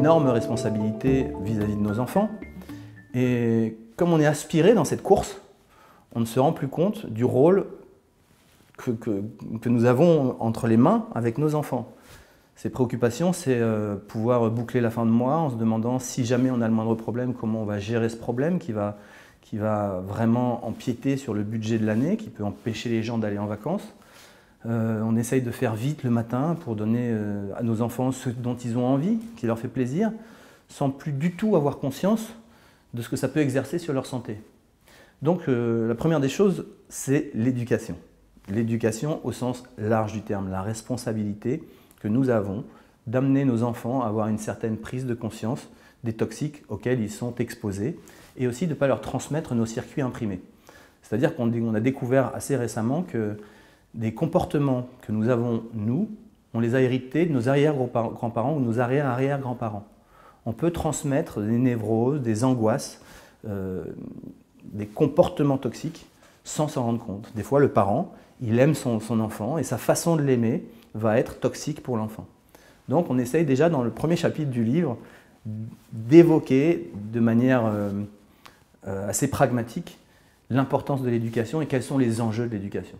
énorme responsabilité vis-à-vis de nos enfants. Et comme on est aspiré dans cette course, on ne se rend plus compte du rôle que nous avons entre les mains avec nos enfants. Ces préoccupations, c'est pouvoir boucler la fin de mois en se demandant si jamais on a le moindre problème, comment on va gérer ce problème qui va vraiment empiéter sur le budget de l'année, qui peut empêcher les gens d'aller en vacances. On essaye de faire vite le matin pour donner à nos enfants ce dont ils ont envie, qui leur fait plaisir, sans plus du tout avoir conscience de ce que ça peut exercer sur leur santé. Donc la première des choses, c'est l'éducation. L'éducation au sens large du terme, la responsabilité que nous avons d'amener nos enfants à avoir une certaine prise de conscience des toxiques auxquels ils sont exposés et aussi de ne pas leur transmettre nos circuits imprimés. C'est-à-dire qu'on a découvert assez récemment que des comportements que nous avons, nous, on les a hérités de nos arrière-grands-parents ou nos arrière-arrière-grands-parents. On peut transmettre des névroses, des angoisses, des comportements toxiques sans s'en rendre compte. Des fois, le parent, il aime son enfant et sa façon de l'aimer va être toxique pour l'enfant. Donc on essaye déjà dans le premier chapitre du livre d'évoquer de manière assez pragmatique l'importance de l'éducation et quels sont les enjeux de l'éducation.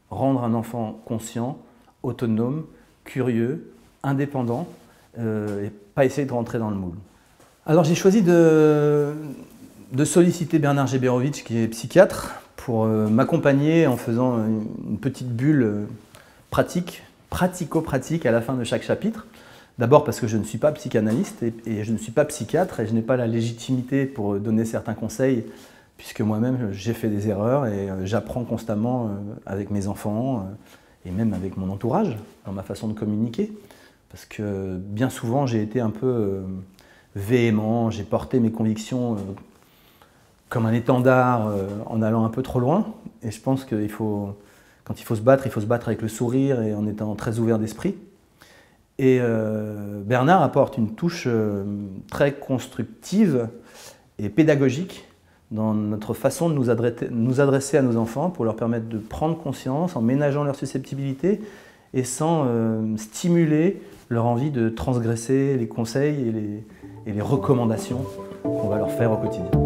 Rendre un enfant conscient, autonome, curieux, indépendant et pas essayer de rentrer dans le moule. Alors j'ai choisi de solliciter Bernard Geberovitch, qui est psychiatre, pour m'accompagner en faisant une petite bulle pratico-pratique à la fin de chaque chapitre. D'abord parce que je ne suis pas psychanalyste et je ne suis pas psychiatre et je n'ai pas la légitimité pour donner certains conseils puisque moi-même j'ai fait des erreurs et j'apprends constamment avec mes enfants et même avec mon entourage dans ma façon de communiquer. Parce que bien souvent j'ai été un peu véhément, j'ai porté mes convictions comme un étendard en allant un peu trop loin. Et je pense qu'il faut, quand il faut se battre avec le sourire et en étant très ouvert d'esprit. Et Bernard apporte une touche très constructive et pédagogique dans notre façon de nous adresser à nos enfants pour leur permettre de prendre conscience en ménageant leur susceptibilité et sans stimuler leur envie de transgresser les conseils et les recommandations qu'on va leur faire au quotidien.